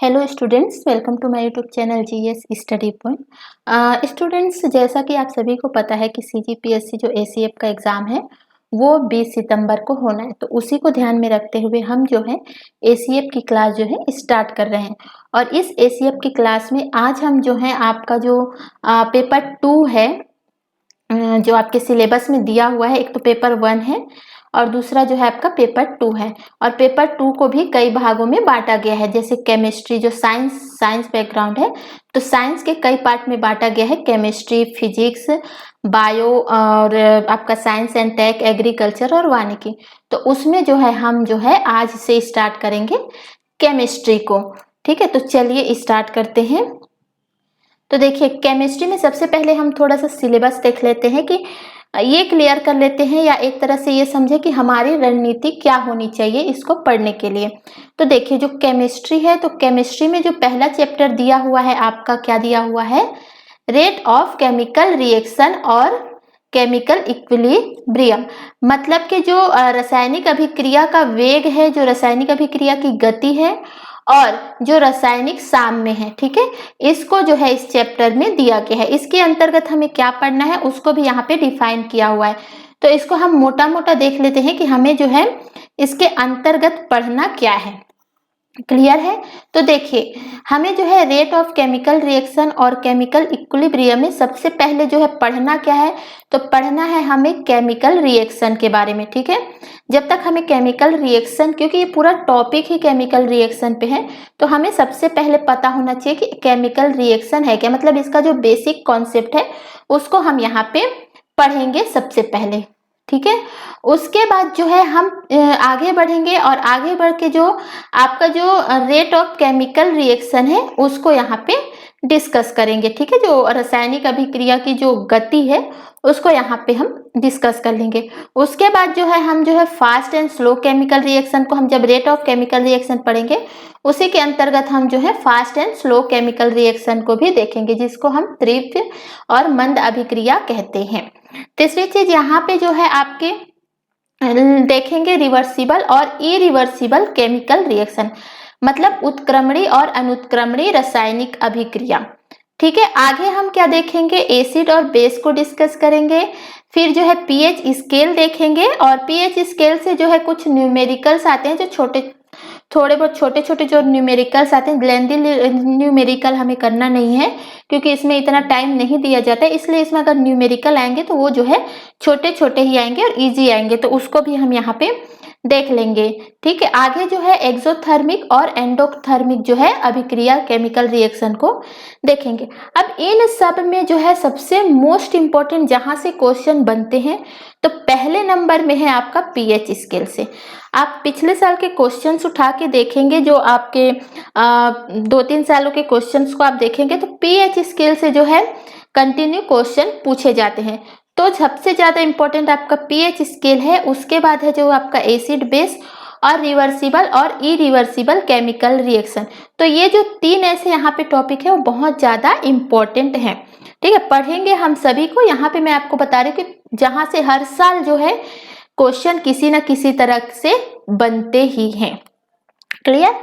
Hello students, welcome to my YouTube channel GS study point. Students, जैसा कि आप सभी को पता है कि सीजीपीएससी जो एसीएफ का एग्ज़ाम है वो 20 सितंबर को होना है। तो उसी को ध्यान में रखते हुए हम जो है एसीएफ की क्लास जो है स्टार्ट कर रहे हैं। और इस एसीएफ की क्लास में आज हम जो है आपका जो पेपर 2 है, जो आपके सिलेबस में दिया हुआ है। एक तो पेपर 1 है और दूसरा जो है आपका पेपर 2 है। और पेपर 2 को भी कई भागों में बांटा गया है, जैसे केमिस्ट्री, जो साइंस बैकग्राउंड है तो साइंस के कई पार्ट में बांटा गया है। केमिस्ट्री, फिजिक्स, बायो और आपका साइंस एंड टेक, एग्रीकल्चर और वानिकी। तो उसमें जो है हम जो है आज से स्टार्ट करेंगे केमिस्ट्री को। ठीक है, तो चलिए स्टार्ट करते हैं। तो देखिए, केमिस्ट्री में सबसे पहले हम थोड़ा सा सिलेबस देख लेते हैं कि ये क्लियर कर लेते हैं, या एक तरह से ये समझे कि हमारी रणनीति क्या होनी चाहिए इसको पढ़ने के लिए। तो देखिए, जो केमिस्ट्री है तो केमिस्ट्री में जो पहला चैप्टर दिया हुआ है आपका, क्या दिया हुआ है? रेट ऑफ केमिकल रिएक्शन और केमिकल इक्विलिब्रियम। मतलब कि जो रासायनिक अभिक्रिया का वेग है, जो रासायनिक अभिक्रिया की गति है और जो रासायनिक साम्य है, ठीक है, इसको जो है इस चैप्टर में दिया गया है। इसके अंतर्गत हमें क्या पढ़ना है उसको भी यहाँ पे डिफाइन किया हुआ है। तो इसको हम मोटा मोटा देख लेते हैं कि हमें जो है इसके अंतर्गत पढ़ना क्या है। क्लियर है? तो देखिए, हमें जो है रेट ऑफ केमिकल रिएक्शन और केमिकल इक्विलिब्रियम में सबसे पहले जो है पढ़ना क्या है? तो पढ़ना है हमें केमिकल रिएक्शन के बारे में। ठीक है, जब तक हमें केमिकल रिएक्शन, क्योंकि ये पूरा टॉपिक ही केमिकल रिएक्शन पे है, तो हमें सबसे पहले पता होना चाहिए कि केमिकल रिएक्शन है क्या। मतलब इसका जो बेसिक कॉन्सेप्ट है उसको हम यहाँ पे पढ़ेंगे सबसे पहले। ठीक है, उसके बाद जो है हम आगे बढ़ेंगे और आगे बढ़ के जो आपका जो रेट ऑफ केमिकल रिएक्शन है उसको यहाँ पे डिस्कस करेंगे। ठीक है, जो रासायनिक अभिक्रिया की जो गति है उसको यहाँ पे हम डिस्कस कर लेंगे। उसके बाद जो है हम जो है fast and slow chemical reaction को, हम जब रेट ऑफ केमिकल रिएक्शन पढ़ेंगे उसी के अंतर्गत हम जो है fast and slow chemical reaction को भी देखेंगे, जिसको हम तीव्र और मंद अभिक्रिया कहते हैं। तीसरी चीज यहाँ पे जो है आपके देखेंगे रिवर्सिबल और इरिवर्सिबल केमिकल रिएक्शन, मतलब उत्क्रमणी और अनुत्क्रमणी रासायनिक अभिक्रिया। ठीक है, आगे हम क्या देखेंगे? एसिड और बेस को डिस्कस करेंगे। फिर जो है पीएच स्केल देखेंगे, और पीएच स्केल से जो है कुछ न्यूमेरिकल्स आते हैं, जो थोड़े बहुत छोटे छोटे जो न्यूमेरिकल्स आते हैं। लेंथी न्यूमेरिकल हमें करना नहीं है क्योंकि इसमें इतना टाइम नहीं दिया जाता है, इसलिए इसमें अगर न्यूमेरिकल आएंगे तो वो जो है छोटे छोटे ही आएंगे और इजी आएंगे, तो उसको भी हम यहाँ पे देख लेंगे। ठीक है, आगे जो है एक्सोथर्मिक और एंडोथर्मिक जो है अभिक्रिया केमिकल रिएक्शन को देखेंगे। अब इन सब में जो है सबसे मोस्ट इंपॉर्टेंट जहां से क्वेश्चन बनते हैं तो पहले नंबर में है आपका पीएच स्केल से। आप पिछले साल के क्वेश्चंस उठा के देखेंगे, जो आपके 2-3 सालों के क्वेश्चंस को आप देखेंगे तो पीएच स्केल से जो है कंटिन्यू क्वेश्चन पूछे जाते हैं। तो सबसे ज्यादा इंपॉर्टेंट आपका पीएच स्केल है, उसके बाद है जो आपका एसिड बेस और रिवर्सिबल और इरिवर्सिबल केमिकल रिएक्शन। तो ये जो 3 ऐसे यहाँ पे टॉपिक है वो बहुत ज्यादा इंपॉर्टेंट है। ठीक है, पढ़ेंगे हम सभी को। यहाँ पे मैं आपको बता रही हूँ कि जहां से हर साल जो है क्वेश्चन किसी न किसी तरह से बनते ही हैं। क्लियर?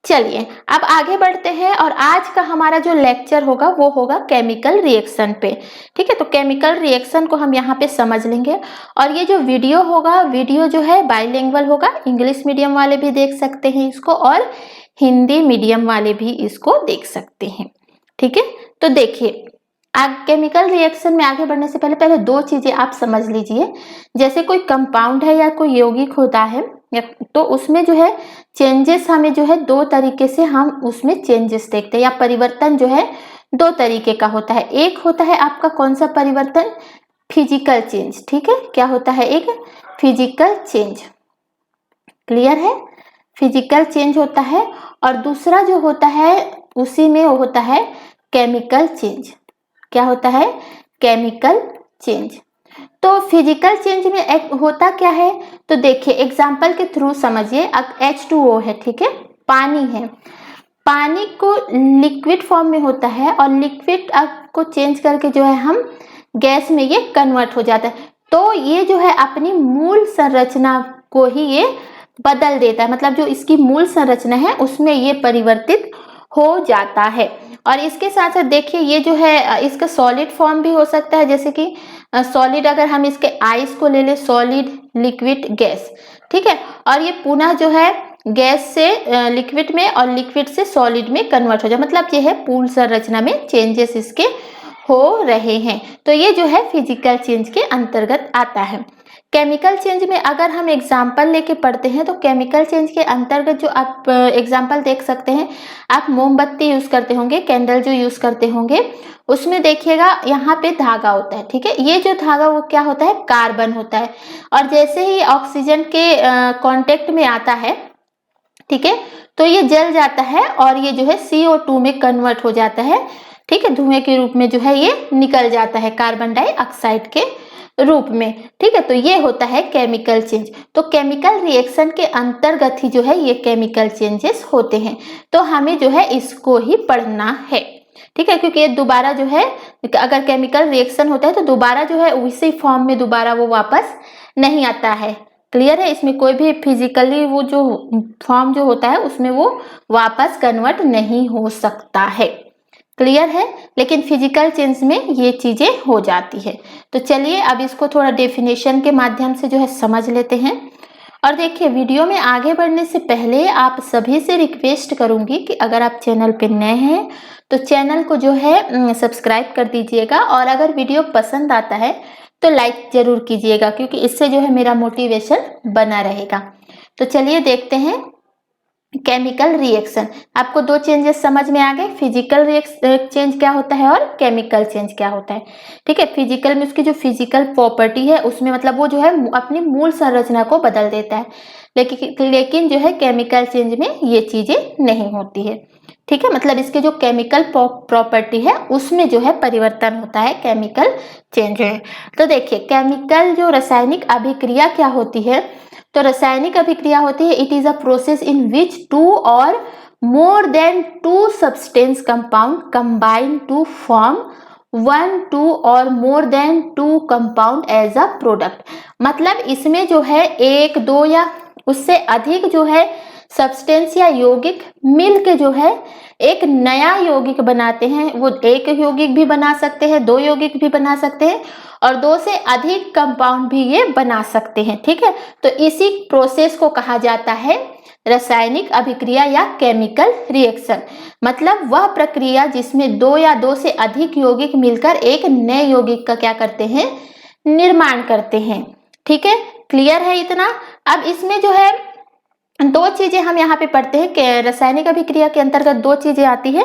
चलिए अब आगे बढ़ते हैं, और आज का हमारा जो लेक्चर होगा वो होगा केमिकल रिएक्शन पे। ठीक है, तो केमिकल रिएक्शन को हम यहाँ पे समझ लेंगे। और ये जो वीडियो होगा, वीडियो जो है बाइलिंगुअल होगा, इंग्लिश मीडियम वाले भी देख सकते हैं इसको और हिंदी मीडियम वाले भी इसको देख सकते हैं। ठीक है, तो देखिए, केमिकल रिएक्शन में आगे बढ़ने से पहले 2 चीजें आप समझ लीजिए। जैसे कोई कंपाउंड है या कोई यौगिक होता है, तो उसमें जो है चेंजेस हमें जो है 2 तरीके से हम उसमें चेंजेस देखते हैं, या परिवर्तन जो है 2 तरीके का होता है। एक होता है आपका कौन सा परिवर्तन? Physical change. ठीक है, क्या होता है? एक फिजिकल चेंज। क्लियर है? फिजिकल चेंज होता है। और दूसरा जो होता है उसी में वो होता है केमिकल चेंज। क्या होता है? Chemical change. तो फिजिकल चेंज में एक होता क्या है? तो देखिए एग्जांपल के थ्रू समझिए। H2O है, ठीक है, पानी है। पानी को लिक्विड फॉर्म में होता है और लिक्विड को चेंज करके जो है हम गैस में ये कन्वर्ट हो जाता है। तो ये जो है अपनी मूल संरचना को ही ये बदल देता है, मतलब जो इसकी मूल संरचना है उसमें ये परिवर्तित हो जाता है। और इसके साथ साथ देखिए ये जो है इसका सॉलिड फॉर्म भी हो सकता है, जैसे कि सॉलिड अगर हम इसके आइस को ले ले, सॉलिड, लिक्विड, गैस, ठीक है। और ये पुनः जो है गैस से लिक्विड में और लिक्विड से सॉलिड में कन्वर्ट हो जाए, मतलब ये है पूर्ण संरचना में चेंजेस इसके हो रहे हैं। तो ये जो है फिजिकल चेंज के अंतर्गत आता है। केमिकल चेंज में अगर हम एग्जाम्पल लेके पढ़ते हैं तो केमिकल चेंज के अंतर्गत जो आप एग्जाम्पल देख सकते हैं, आप मोमबत्ती यूज करते होंगे, कैंडल जो यूज करते होंगे, उसमें देखिएगा यहाँ पे धागा होता है, ठीक है। ये जो धागा वो क्या होता है, कार्बन होता है। और जैसे ही ऑक्सीजन के कांटेक्ट में आता है, ठीक है, तो ये जल जाता है और ये जो है CO2 में कन्वर्ट हो जाता है, ठीक है, धुएं के रूप में जो है ये निकल जाता है कार्बन डाइऑक्साइड के रूप में, ठीक है। तो ये होता है केमिकल चेंज। तो केमिकल रिएक्शन के अंतर्गत ही जो है ये केमिकल चेंजेस होते हैं। तो हमें जो है इसको ही पढ़ना है, ठीक है, क्योंकि ये दोबारा जो है अगर केमिकल रिएक्शन होता है तो दोबारा जो है उसी फॉर्म में दोबारा वो वापस नहीं आता है। क्लियर है, इसमें कोई भी फिजिकली वो जो फॉर्म जो होता है उसमें वो वापस कन्वर्ट नहीं हो सकता है। क्लियर है, लेकिन फिजिकल चेंज में ये चीजें हो जाती है। तो चलिए अब इसको थोड़ा डेफिनेशन के माध्यम से जो है समझ लेते हैं। और देखिए वीडियो में आगे बढ़ने से पहले आप सभी से रिक्वेस्ट करूंगी कि अगर आप चैनल पे नए हैं तो चैनल को जो है सब्सक्राइब कर दीजिएगा, और अगर वीडियो पसंद आता है तो लाइक जरूर कीजिएगा, क्योंकि इससे जो है मेरा मोटिवेशन बना रहेगा। तो चलिए देखते हैं केमिकल रिएक्शन। आपको दो चेंजेस समझ में आ गए, फिजिकल चेंज क्या होता है और केमिकल चेंज क्या होता है, ठीक है। फिजिकल में उसकी जो फिजिकल प्रॉपर्टी है उसमें मतलब वो जो है अपनी मूल संरचना को बदल देता है, लेकिन जो है केमिकल चेंज में ये चीजें नहीं होती है, ठीक है। मतलब इसके जो केमिकल प्रॉपर्टी है उसमें जो है परिवर्तन होता है, केमिकल चेंज है। तो देखिए केमिकल जो रासायनिक अभिक्रिया क्या होती है, तो रासायनिक अभिक्रिया होती है it is a process in which two or more than two substance compound combine to form one, two or more than two compound as a product. मतलब इसमें जो है एक, दो या उससे अधिक जो है सब्सटेंस या यौगिक मिल के जो है एक नया यौगिक बनाते हैं। वो एक यौगिक भी बना सकते हैं, दो यौगिक भी बना सकते हैं, और दो से अधिक कंपाउंड भी ये बना सकते हैं, ठीक है। तो इसी प्रोसेस को कहा जाता है रासायनिक अभिक्रिया या केमिकल रिएक्शन। मतलब वह प्रक्रिया जिसमें दो या दो से अधिक यौगिक मिलकर एक नए यौगिक का क्या करते हैं, निर्माण करते हैं, ठीक है। क्लियर है इतना। अब इसमें जो है दो चीजें हम यहाँ पे पढ़ते हैं कि रासायनिक अभिक्रिया के अंतर्गत दो चीजें आती है,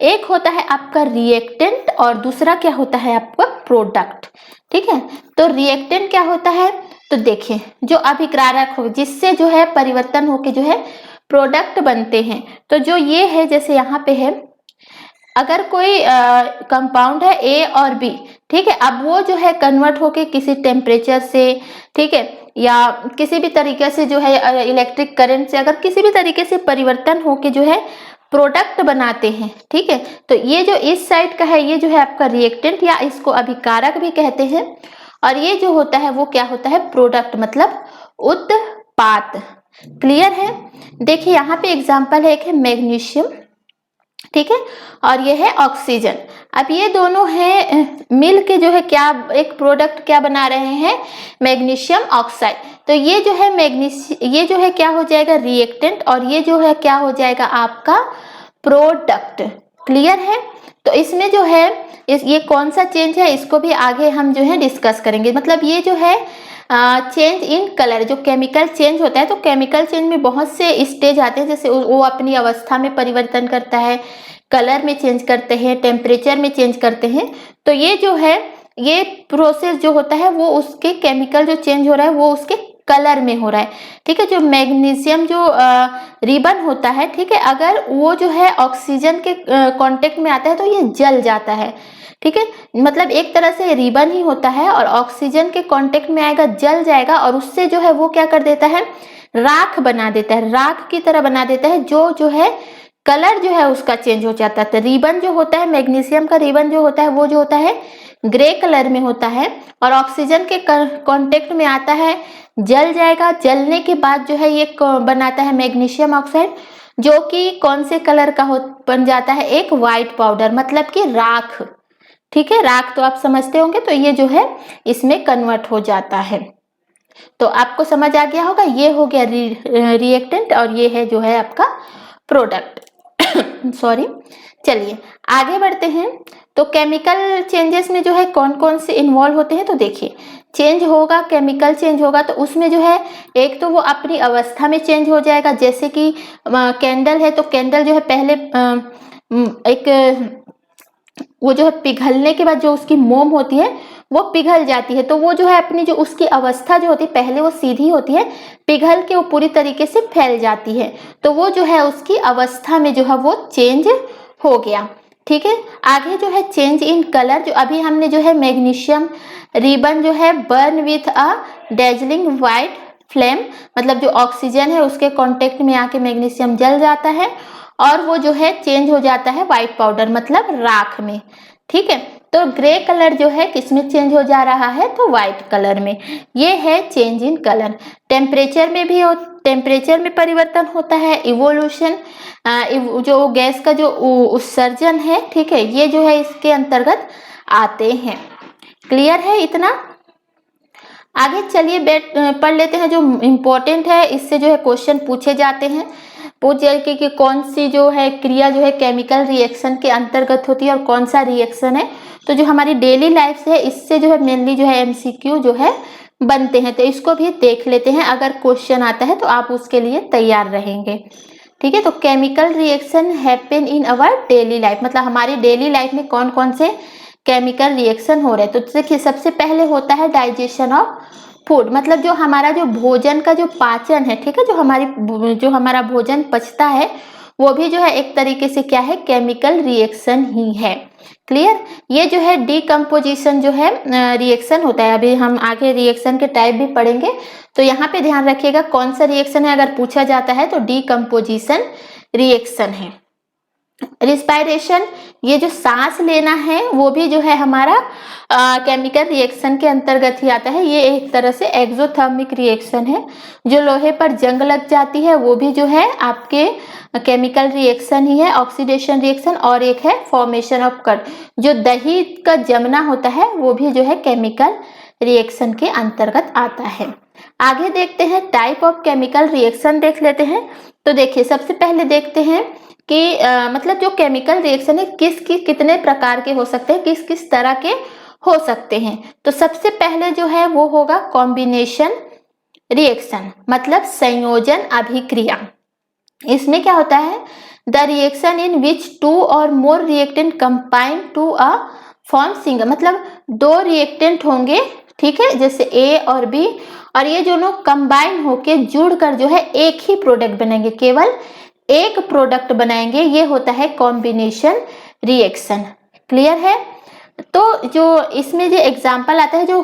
एक होता है आपका रिएक्टेंट और दूसरा क्या होता है आपका प्रोडक्ट, ठीक है। तो रिएक्टेंट क्या होता है, तो देखिए जो अभिकारक हो जिससे जो है परिवर्तन होके जो है प्रोडक्ट बनते हैं। तो जो ये है जैसे यहाँ पे है, अगर कोई कंपाउंड है ए और बी, ठीक है, अब वो जो है कन्वर्ट होके किसी टेम्परेचर से, ठीक है, या किसी भी तरीके से जो है इलेक्ट्रिक करंट से अगर किसी भी तरीके से परिवर्तन होके जो है प्रोडक्ट बनाते हैं, ठीक है। तो ये जो इस साइड का है ये जो है आपका रिएक्टेंट या इसको अभिकारक भी कहते हैं, और ये जो होता है वो क्या होता है, प्रोडक्ट मतलब उत्पाद। क्लियर है। देखिए यहाँ पे एग्जांपल है, एक है मैग्नीशियम, ठीक है, और ये है ऑक्सीजन। अब ये दोनों हैं मिल के जो है क्या एक प्रोडक्ट क्या बना रहे हैं, मैग्नीशियम ऑक्साइड। तो ये जो है ये जो है क्या हो जाएगा रिएक्टेंट, और ये जो है क्या हो जाएगा आपका प्रोडक्ट। क्लियर है। तो इसमें जो है ये कौन सा चेंज है इसको भी आगे हम जो है डिस्कस करेंगे। मतलब ये जो है चेंज इन कलर, जो केमिकल चेंज होता है, तो केमिकल चेंज में बहुत से स्टेज आते हैं, जैसे वो अपनी अवस्था में परिवर्तन करता है, कलर में चेंज करते हैं, टेम्परेचर में चेंज करते हैं। तो ये जो है ये प्रोसेस जो होता है वो उसके केमिकल जो चेंज हो रहा है वो उसके कलर में हो रहा है, ठीक है। जो मैग्नीशियम जो रिबन होता है, ठीक है, अगर वो जो है ऑक्सीजन के कांटेक्ट में आता है तो ये जल जाता है, ठीक है। मतलब एक तरह से रिबन ही होता है और ऑक्सीजन के कांटेक्ट में आएगा, जल जाएगा, और उससे जो है वो क्या कर देता है, राख बना देता है, राख की तरह बना देता है, जो है कलर जो है उसका चेंज हो जाता है। तो रिबन जो होता है, मैग्नीशियम का रिबन जो होता है वो जो होता है ग्रे कलर में होता है, और ऑक्सीजन के कांटेक्ट में आता है, जल जाएगा, जलने के बाद जो है ये बनाता है मैग्नीशियम ऑक्साइड। जो कि कौन से कलर का बन जाता है, एक व्हाइट पाउडर, मतलब कि राख। ठीक है, राख तो आप समझते होंगे, तो ये जो है इसमें कन्वर्ट हो जाता है। तो आपको समझ आ गया होगा, ये हो गया रिएक्टेंट और ये है जो है आपका प्रोडक्ट। सॉरी, चलिए आगे बढ़ते हैं। तो केमिकल चेंजेस में जो है कौन कौन से इन्वॉल्व होते हैं, तो देखिए चेंज होगा, केमिकल चेंज होगा तो उसमें जो है एक तो वो अपनी अवस्था में चेंज हो जाएगा, जैसे कि कैंडल है तो कैंडल जो है पहले एक वो जो है पिघलने के बाद जो उसकी मोम होती है वो पिघल जाती है, तो वो जो है अपनी जो उसकी अवस्था जो होती है पहले वो सीधी होती है, पिघल के वो पूरी तरीके से फैल जाती है, तो वो जो है उसकी अवस्था में जो है वो चेंज हो गया। ठीक है, आगे जो है चेंज इन कलर, जो अभी हमने जो है मैग्नीशियम रिबन जो है burn with a dazzling white flame, मतलब जो ऑक्सीजन है उसके कांटेक्ट में आके मैग्नीशियम जल जाता है और वो जो है चेंज हो जाता है व्हाइट पाउडर मतलब राख में। ठीक है, तो ग्रे कलर जो है किसमें चेंज हो जा रहा है, तो व्हाइट कलर में। ये है चेंज इन कलर। टेम्परेचर में भी टेम्परेचर में परिवर्तन होता है, इवोल्यूशन, जो गैस का जो उत्सर्जन है, ठीक है, ये जो है इसके अंतर्गत आते हैं। क्लियर है इतना? आगे चलिए पढ़ लेते हैं जो इम्पोर्टेंट है, इससे जो है क्वेश्चन पूछे जाते हैं। पूछ जाए कि कौन सी जो है क्रिया जो है केमिकल रिएक्शन के अंतर्गत होती है और कौन सा रिएक्शन है। तो जो हमारी डेली लाइफ से है इससे जो है मेनली जो है एमसीक्यू जो है बनते हैं, तो इसको भी देख लेते हैं, अगर क्वेश्चन आता है तो आप उसके लिए तैयार रहेंगे। ठीक है, तो chemical reaction happen in our daily life, मतलब हमारी डेली लाइफ में कौन कौन से केमिकल रिएक्शन हो रहे हैं। तो देखिए सबसे पहले होता है डाइजेशन ऑफ फूड, मतलब जो हमारा जो भोजन का जो पाचन है, ठीक है, जो हमारा भोजन पचता है वो भी जो है एक तरीके से क्या है, केमिकल रिएक्शन ही है। क्लियर? ये जो है डीकम्पोजिशन जो है रिएक्शन होता है, अभी हम आगे रिएक्शन के टाइप भी पढ़ेंगे, तो यहाँ पे ध्यान रखिएगा कौन सा रिएक्शन है, अगर पूछा जाता है तो डीकम्पोजिशन रिएक्शन है। रिस्पायरेशन, ये जो सांस लेना है वो भी जो है हमारा केमिकल रिएक्शन के अंतर्गत ही आता है। ये एक तरह से एक्सोथर्मिक रिएक्शन है। जो लोहे पर जंग लग जाती है वो भी जो है आपके केमिकल रिएक्शन ही है, ऑक्सीडेशन रिएक्शन। और एक है फॉर्मेशन ऑफ कर्ड, जो दही का जमना होता है वो भी जो है केमिकल रिएक्शन के अंतर्गत आता है। आगे देखते हैं टाइप ऑफ केमिकल रिएक्शन देख लेते हैं। तो देखिए सबसे पहले देखते हैं कि मतलब जो केमिकल रिएक्शन है कितने प्रकार के हो सकते हैं, किस किस तरह के हो सकते हैं। तो सबसे पहले जो है वो होगा कॉम्बिनेशन रिएक्शन, मतलब संयोजन अभिक्रिया। इसमें क्या होता है, the reaction in which two or more reactant combine to a form single, मतलब दो रिएक्टेंट होंगे, ठीक है, जैसे ए और बी, और ये दोनों कंबाइन होके जुड़कर जो है एक ही प्रोडक्ट बनेंगे, केवल एक प्रोडक्ट बनाएंगे, ये होता है कॉम्बिनेशन रिएक्शन। क्लियर है? तो जो इसमें जो एग्जाम्पल आता है, जो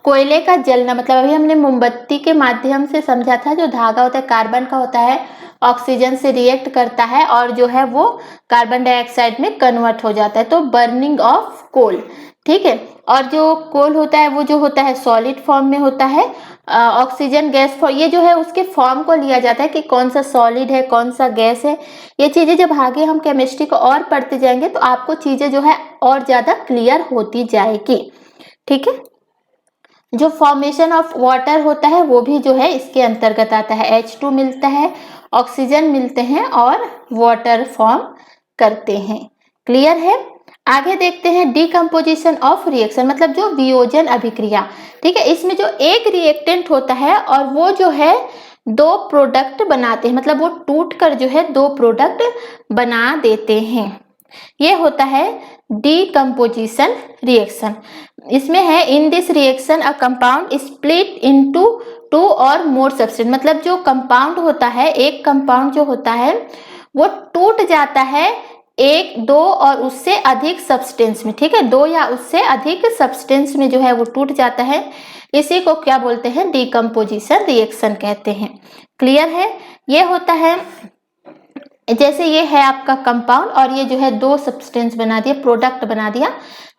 कोयले का जलना, मतलब अभी हमने मोमबत्ती के माध्यम से समझा था, जो धागा होता है कार्बन का होता है, ऑक्सीजन से रिएक्ट करता है और जो है वो कार्बन डाइऑक्साइड में कन्वर्ट हो जाता है, तो बर्निंग ऑफ कोल। ठीक है, और जो कोल होता है वो जो होता है सॉलिड फॉर्म में होता है, ऑक्सीजन गैस फॉर्म, ये जो है उसके फॉर्म को लिया जाता है कि कौन सा सॉलिड है कौन सा गैस है। ये चीजें जब आगे हम केमिस्ट्री को और पढ़ते जाएंगे तो आपको चीजें जो है और ज्यादा क्लियर होती जाएगी। ठीक है, जो फॉर्मेशन ऑफ वाटर होता है वो भी जो है इसके अंतर्गत आता है, H2 मिलता है, ऑक्सीजन मिलते हैं और वाटर फॉर्म करते हैं। क्लियर है? आगे देखते हैं डीकम्पोजिशन ऑफ रिएक्शन, मतलब जो वियोजन अभिक्रिया। ठीक है, इसमें जो एक रिएक्टेंट होता है और वो जो है दो प्रोडक्ट बनाते हैं, मतलब वो टूट कर जो है दो प्रोडक्ट बना देते हैं, ये होता है डीकम्पोजिशन रिएक्शन। इसमें है in this reaction a compound split into two or more substance, मतलब जो कंपाउंड होता है, एक कंपाउंड जो होता है वो टूट जाता है एक, दो और उससे अधिक सब्सटेंस में। ठीक है, दो या उससे अधिक सब्सटेंस में जो है वो टूट जाता है, इसी को क्या बोलते हैं, डीकम्पोजिशन रिएक्शन कहते हैं। क्लियर है? ये होता है जैसे ये है आपका कंपाउंड और ये जो है दो सब्सटेंस बना दिया, प्रोडक्ट बना दिया,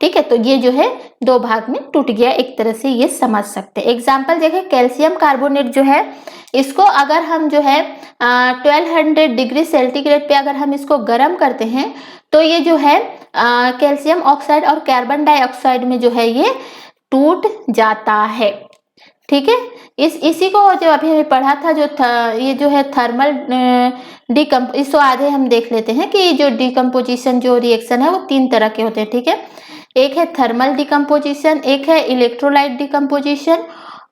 ठीक है। तो ये जो है दो भाग में टूट गया, एक तरह से ये समझ सकते हैं। एग्जाम्पल देखें, कैल्शियम कार्बोनेट जो है इसको अगर हम जो है 1200 डिग्री सेंटीग्रेड पे अगर हम इसको गर्म करते हैं तो ये जो है कैल्शियम ऑक्साइड और कार्बन डाइऑक्साइड में जो है ये टूट जाता है, ठीक है। इसी को जो अभी हमें पढ़ा था, ये जो है थर्मल इसको आधे हम देख लेते हैं कि जो डिकम्पोजिशन जो रिएक्शन है वो तीन तरह के होते हैं, ठीक है। एक है थर्मल डिकम्पोजिशन, एक है इलेक्ट्रोलाइट डिकम्पोजिशन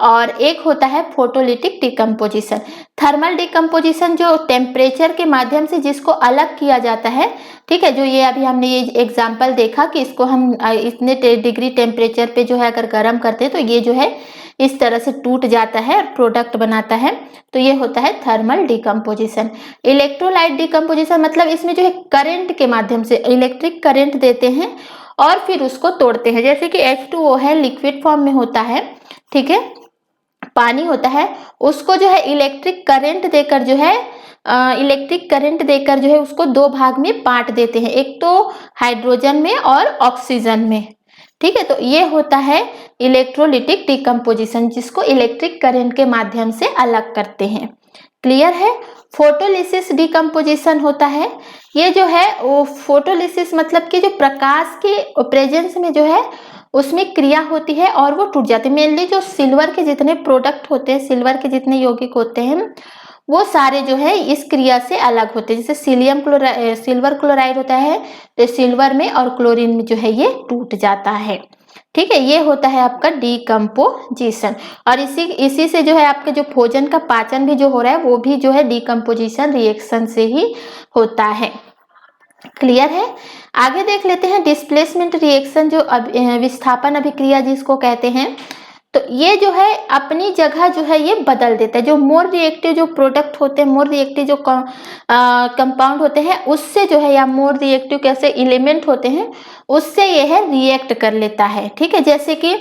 और एक होता है फोटोलिटिक डिकम्पोजिशन। थर्मल डिकम्पोजिशन जो टेम्परेचर के माध्यम से जिसको अलग किया जाता है, ठीक है, जो ये अभी हमने ये एग्जाम्पल देखा कि इसको हम इतने डिग्री टेम्परेचर पे जो है अगर गर्म करते हैं तो ये जो है इस तरह से टूट जाता है और प्रोडक्ट बनाता है, तो ये होता है थर्मल डिकम्पोजिशन। इलेक्ट्रोलाइट डिकम्पोजिशन मतलब इसमें जो है करंट के माध्यम से इलेक्ट्रिक करंट देते हैं और फिर उसको तोड़ते हैं। जैसे कि H2O है, लिक्विड फॉर्म में होता है, ठीक है, पानी होता है, उसको जो है इलेक्ट्रिक करंट देकर जो है उसको दो भाग में बांट देते हैं, एक तो हाइड्रोजन में और ऑक्सीजन में, ठीक है। तो ये होता है इलेक्ट्रोलिटिक डिकम्पोजिशन, जिसको इलेक्ट्रिक करंट के माध्यम से अलग करते हैं। क्लियर है। फोटोलिसिस डिकम्पोजिशन होता है, ये जो है वो फोटोलिसिस मतलब कि जो प्रकाश के प्रेजेंस में जो है उसमें क्रिया होती है और वो टूट जाती है। मेनली जो सिल्वर के जितने प्रोडक्ट होते हैं, सिल्वर के जितने यौगिक होते हैं वो सारे जो है इस क्रिया से अलग होते हैं। जैसे सिल्वर क्लोराइड होता है तो सिल्वर में और क्लोरीन में जो है ये टूट जाता है, ठीक है। ये होता है आपका डिकम्पोजिशन और इसी से जो है आपके जो भोजन का पाचन भी जो हो रहा है वो भी जो है डिकम्पोजिशन रिएक्शन से ही होता है। क्लियर है। आगे देख लेते हैं डिस्प्लेसमेंट रिएक्शन, जो विस्थापन अभिक्रिया जिसको कहते हैं। तो ये जो है अपनी जगह जो है ये बदल देता है। जो मोर रिएक्टिव जो प्रोडक्ट होते हैं, मोर रिएक्टिव जो कंपाउंड होते हैं उससे जो है, या मोर रिएक्टिव कैसे एलिमेंट होते हैं उससे ये है रिएक्ट कर लेता है, ठीक है। जैसे कि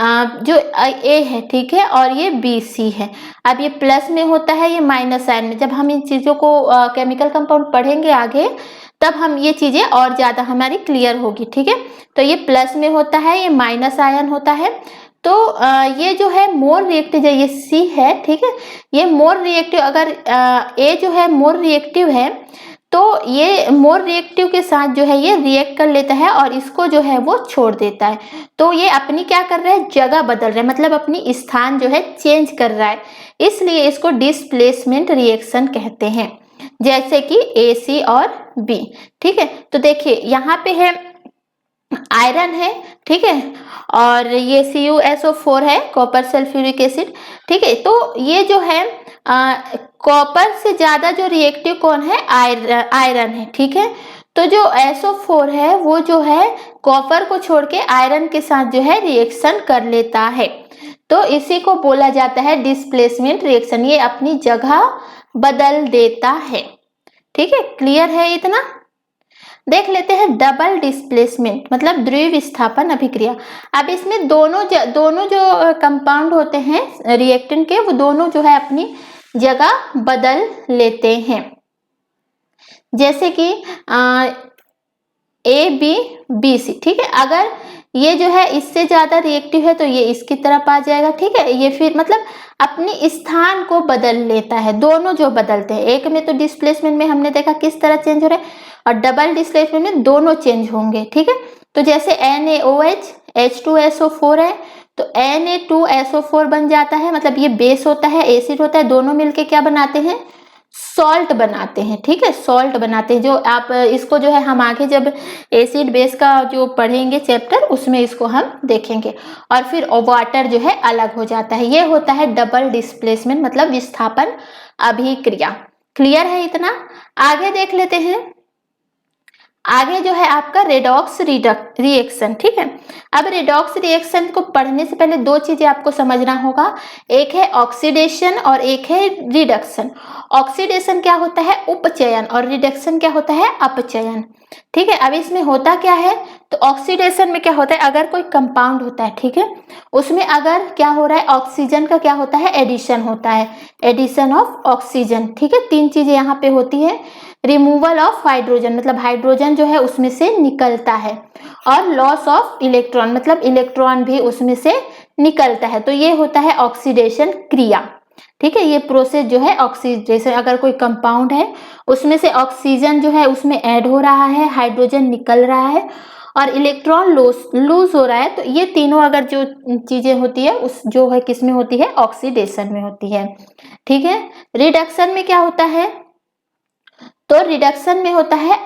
जो ए है, ठीक है, और ये BC है। अब ये प्लस में होता है, ये माइनस साइन में। जब हम इन चीजों को केमिकल कंपाउंड पढ़ेंगे आगे तब हम ये चीजें और ज्यादा हमारी क्लियर होगी, ठीक है। तो ये प्लस में होता है, ये माइनस आयन होता है। तो ये जो है मोर रिएक्टिव, जो ये C है, ठीक है, ये मोर रिएक्टिव, अगर A जो है मोर रिएक्टिव है तो ये मोर रिएक्टिव के साथ जो है ये रिएक्ट कर लेता है और इसको जो है वो छोड़ देता है। तो ये अपनी क्या कर रहा है, जगह बदल रहा है, मतलब अपनी स्थान जो है चेंज कर रहा है, इसलिए इसको डिस्प्लेसमेंट रिएक्शन कहते हैं। जैसे कि AC और B, ठीक है। तो देखिए यहाँ पे है आयरन है, ठीक है, और ये CuSO4 है, कॉपर सल्फ्यूरिक एसिड, ठीक है। तो ये जो है कॉपर से ज्यादा जो रिएक्टिव कौन है, आयरन है, ठीक है। तो जो SO4 है वो जो है कॉपर को छोड़ के आयरन के साथ जो है रिएक्शन कर लेता है, तो इसी को बोला जाता है डिस्प्लेसमेंट रिएक्शन। ये अपनी जगह बदल देता है, ठीक है। क्लियर है इतना। देख लेते हैं डबल डिस्प्लेसमेंट मतलब द्वितीय विस्थापन अभिक्रिया। अब इसमें दोनों जो कंपाउंड होते हैं रिएक्टेंट के, वो दोनों जो है अपनी जगह बदल लेते हैं। जैसे कि ABBC, ठीक है, अगर ये जो है इससे ज्यादा रिएक्टिव है तो ये इसकी तरफ आ जाएगा, ठीक है। ये फिर मतलब अपनी स्थान को बदल लेता है, दोनों जो बदलते हैं। एक में तो डिस्प्लेसमेंट में हमने देखा किस तरह चेंज हो रहा है और डबल डिस्प्लेसमेंट में दोनों चेंज होंगे, ठीक है। तो जैसे NaOH H2SO4 है तो Na2SO4 बन जाता है, मतलब ये बेस होता है, एसिड होता है, दोनों मिलके क्या बनाते हैं, सॉल्ट बनाते हैं, ठीक है, सॉल्ट बनाते हैं। जो आप इसको जो है हम आगे जब एसिड बेस का जो पढ़ेंगे चैप्टर उसमें इसको हम देखेंगे, और फिर वाटर जो है अलग हो जाता है। ये होता है डबल डिस्प्लेसमेंट मतलब विस्थापन अभिक्रिया। क्लियर है इतना। आगे देख लेते हैं। आगे जो है आपका रेडॉक्स रिएक्शन, ठीक है। अब रेडॉक्स रिएक्शन को पढ़ने से पहले दो चीजें आपको समझना होगा, एक है ऑक्सीडेशन और एक है रिडक्शन। ऑक्सीडेशन क्या होता है, उपचयन, और रिडक्शन क्या होता है, अपचयन, ठीक है। अब इसमें होता क्या है, तो ऑक्सीडेशन में क्या होता है, अगर कोई कंपाउंड होता है, ठीक है, उसमें अगर क्या हो रहा है, ऑक्सीजन का क्या होता है, एडिशन होता है, एडिशन ऑफ ऑक्सीजन, ठीक है। तीन चीजें यहाँ पे होती है, रिमूवल ऑफ हाइड्रोजन, मतलब हाइड्रोजन जो है उसमें से निकलता है, और लॉस ऑफ इलेक्ट्रॉन, मतलब इलेक्ट्रॉन भी उसमें से निकलता है। तो ये होता है ऑक्सीडेशन क्रिया। ठीक है, ये प्रोसेस जो है ऑक्सीडेशन, अगर कोई कंपाउंड है उसमें से ऑक्सीजन जो है उसमें ऐड हो रहा है, हाइड्रोजन निकल रहा है और इलेक्ट्रॉन लूज हो रहा है, तो ये तीनों अगर जो चीजें होती है उस जो है किस में होती है, ऑक्सीडेशन में होती है। ठीक है, रिडक्शन में क्या होता है, तो रिडक्शन में होता है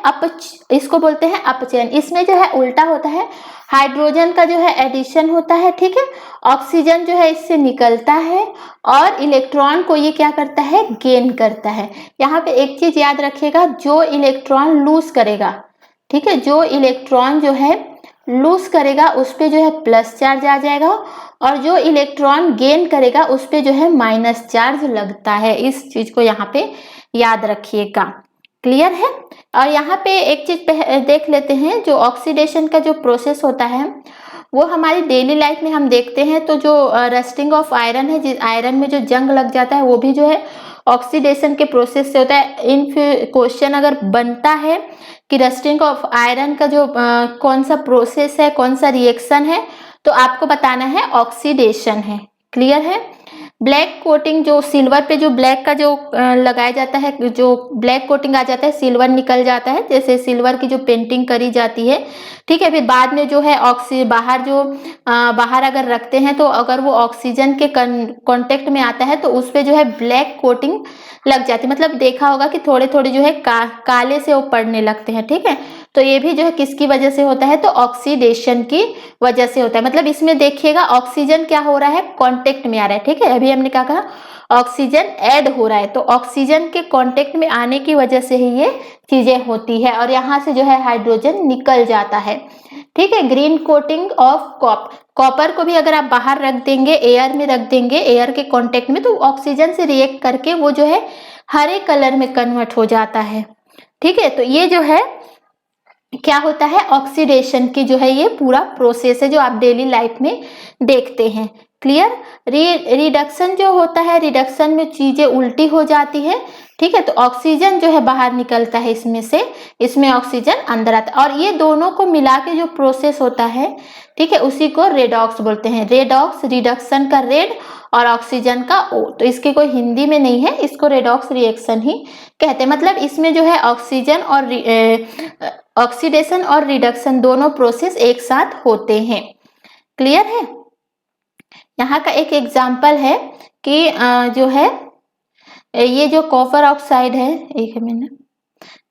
इसको बोलते हैं अपचयन। इसमें जो है उल्टा होता है, हाइड्रोजन का जो है एडिशन होता है, ठीक है, ऑक्सीजन जो है इससे निकलता है और इलेक्ट्रॉन को ये क्या करता है, गेन करता है। यहाँ पे एक चीज याद रखिएगा, जो इलेक्ट्रॉन लूज करेगा, ठीक है, जो इलेक्ट्रॉन जो है लूज करेगा उस पे जो है प्लस चार्ज आ जाएगा, और जो इलेक्ट्रॉन गेन करेगा उस पे जो है माइनस चार्ज लगता है। इस चीज को यहाँ पे याद रखिएगा। क्लियर है। और यहाँ पे एक चीज देख लेते हैं, जो ऑक्सीडेशन का जो प्रोसेस होता है वो हमारी डेली लाइफ में हम देखते हैं, तो जो रस्टिंग ऑफ आयरन है, जिस आयरन में जो जंग लग जाता है वो भी जो है ऑक्सीडेशन के प्रोसेस से होता है। इन क्वेश्चन अगर बनता है कि रस्टिंग ऑफ आयरन का जो कौन सा प्रोसेस है, कौन सा रिएक्शन है, तो आपको बताना है ऑक्सीडेशन है। क्लियर है। ब्लैक कोटिंग, जो सिल्वर पे जो ब्लैक का जो लगाया जाता है, जो ब्लैक कोटिंग आ जाता है, सिल्वर निकल जाता है, जैसे सिल्वर की जो पेंटिंग करी जाती है, ठीक है, फिर बाद में जो है बाहर अगर रखते हैं तो अगर वो ऑक्सीजन के कांटेक्ट में आता है तो उस पे जो है ब्लैक कोटिंग लग जाती है, मतलब देखा होगा कि थोड़े थोड़े जो है काले से वो पड़ने लगते हैं। ठीक है, तो ये भी जो है किसकी वजह से होता है, तो ऑक्सीडेशन की वजह से होता है। मतलब इसमें देखिएगा ऑक्सीजन क्या हो रहा है, कांटेक्ट में आ रहा है। ठीक है, अभी हमने क्या कहा, ऑक्सीजन ऐड हो रहा है, तो ऑक्सीजन के कांटेक्ट में आने की वजह से ही ये चीजें होती है, और यहाँ से जो है हाइड्रोजन निकल जाता है। ठीक है, ग्रीन कोटिंग ऑफ कॉपर को भी अगर आप बाहर रख देंगे, एयर में रख देंगे, एयर के कांटेक्ट में, तो ऑक्सीजन से रिएक्ट करके वो जो है हरे कलर में कन्वर्ट हो जाता है। ठीक है, तो ये जो है क्या होता है, ऑक्सीडेशन की जो है ये पूरा प्रोसेस है जो आप डेली लाइफ में देखते हैं। क्लियर। रिडक्शन जो होता है, रिडक्शन में चीजें उल्टी हो जाती है। ठीक है, तो ऑक्सीजन जो है बाहर निकलता है इसमें से, इसमें ऑक्सीजन अंदर आता है, और ये दोनों को मिला के जो प्रोसेस होता है, ठीक है, उसी को रेडॉक्स बोलते हैं। रेडॉक्स, रिडक्शन का रेड और ऑक्सीजन का ओ, तो इसके कोई हिंदी में नहीं है, इसको रेडॉक्स रिएक्शन ही कहते हैं। मतलब इसमें जो है ऑक्सीजन और ऑक्सीडेशन और रिडक्शन दोनों प्रोसेस एक साथ होते हैं। क्लियर है। यहाँ का एक एग्जाम्पल है कि जो है ये जो कॉपर ऑक्साइड है, एक मिनट,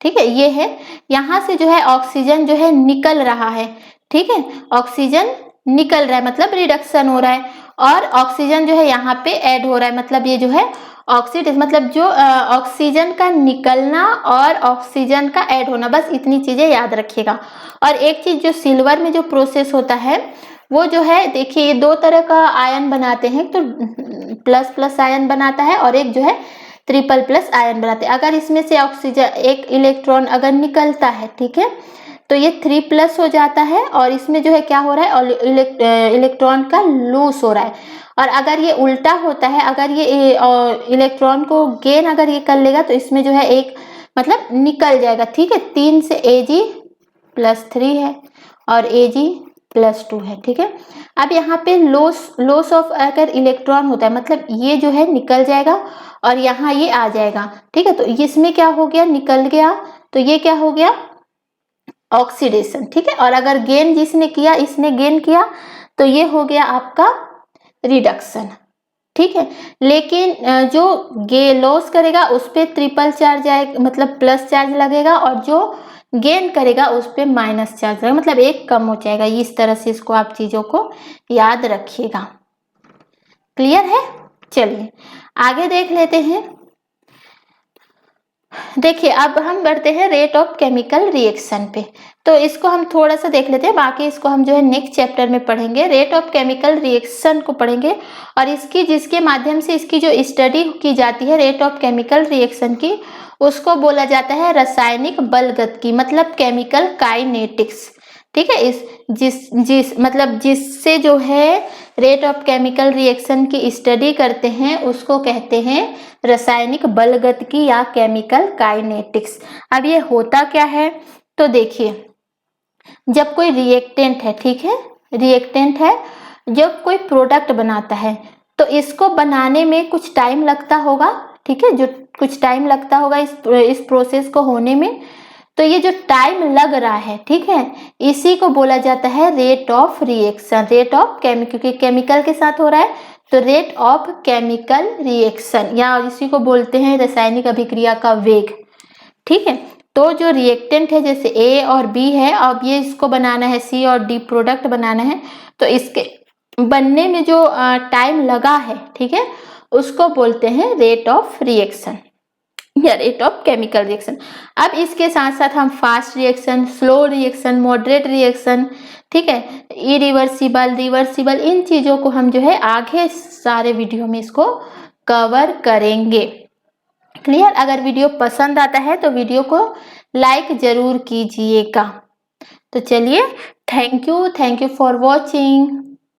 ठीक है, ये है, यहाँ से जो है ऑक्सीजन जो है निकल रहा है। ठीक है, ऑक्सीजन निकल रहा है मतलब रिडक्शन हो रहा है, और ऑक्सीजन जो है यहाँ पे ऐड हो रहा है, मतलब ये जो है ऑक्सीडेशन, मतलब जो ऑक्सीजन का निकलना और ऑक्सीजन का ऐड होना, बस इतनी चीजें याद रखिएगा। और एक चीज जो सिल्वर में जो प्रोसेस होता है वो जो है, देखिए ये दो तरह का आयन बनाते हैं, तो प्लस प्लस आयन बनाता है और एक जो है ट्रिपल प्लस आयन बनाते हैं। अगर इसमें से ऑक्सीजन एक इलेक्ट्रॉन अगर निकलता है, ठीक है, तो ये 3+ हो जाता है, और इसमें जो है क्या हो रहा है, और इलेक्ट्रॉन का लूज हो रहा है। और अगर ये उल्टा होता है, अगर ये इलेक्ट्रॉन को गेन अगर ये कर लेगा तो इसमें जो है एक मतलब निकल जाएगा। ठीक है, 3 से Ag+3 है और Ag+2 है। ठीक है, अब यहाँ पे लॉस ऑफ अगर इलेक्ट्रॉन होता है, मतलब ये जो है निकल जाएगा और यहाँ ये आ जाएगा। ठीक है, तो इसमें क्या हो गया, निकल गया, तो ये क्या हो गया, ऑक्सीडेशन। ठीक है, और अगर गेन जिसने किया, इसने गेन किया, तो ये हो गया आपका रिडक्शन। ठीक है, लेकिन जो लॉस करेगा उस पर ट्रिपल चार्ज आएगा, मतलब प्लस चार्ज लगेगा, और जो गेन करेगा उस पर माइनस चार्ज लगेगा, मतलब एक कम हो जाएगा। इस तरह से इसको आप चीजों को याद रखिएगा। क्लियर है। चलिए आगे देख लेते हैं। देखिए अब हम बढ़ते हैं रेट ऑफ केमिकल रिएक्शन पे, तो इसको हम थोड़ा सा देख लेते हैं, बाकी इसको हम जो है नेक्स्ट चैप्टर में पढ़ेंगे। रेट ऑफ केमिकल रिएक्शन को पढ़ेंगे, और इसकी जिसके माध्यम से इसकी जो स्टडी की जाती है रेट ऑफ केमिकल रिएक्शन की, उसको बोला जाता है रासायनिक बलगतिकी, मतलब केमिकल काइनेटिक्स। ठीक है, जिससे जो है रेट ऑफ केमिकल रिएक्शन की स्टडी करते हैं उसको कहते हैं रासायनिक बलगतिकी या केमिकल काइनेटिक्स। अब ये होता क्या है, तो देखिए जब कोई रिएक्टेंट है, ठीक है, रिएक्टेंट है, जब कोई प्रोडक्ट बनाता है तो इसको बनाने में कुछ टाइम लगता होगा, ठीक है, जो कुछ टाइम लगता होगा इस प्रोसेस को होने में। तो ये जो टाइम लग रहा है, ठीक है, इसी को बोला जाता है rate of reaction, rate of क्योंकि केमिकल के साथ हो रहा है तो रेट ऑफ केमिकल रिएक्शन, या इसी को बोलते हैं रासायनिक अभिक्रिया का वेग, ठीक है। तो जो रिएक्टेंट है जैसे ए और बी है, अब ये इसको बनाना है, सी और डी प्रोडक्ट बनाना है, तो इसके बनने में जो टाइम लगा है, ठीक है, उसको बोलते हैं रेट ऑफ रिएक्शन या रेट ऑफ केमिकल रिएक्शन। अब इसके साथ साथ हम fast reaction, slow reaction, moderate reaction, ठीक है, इरिवर्सिबल, रिवर्सिबल, इन चीजों को हम जो है आगे सारे वीडियो में इसको कवर करेंगे। क्लियर। अगर वीडियो पसंद आता है तो वीडियो को लाइक जरूर कीजिएगा। तो चलिए, थैंक यू फॉर वॉचिंग।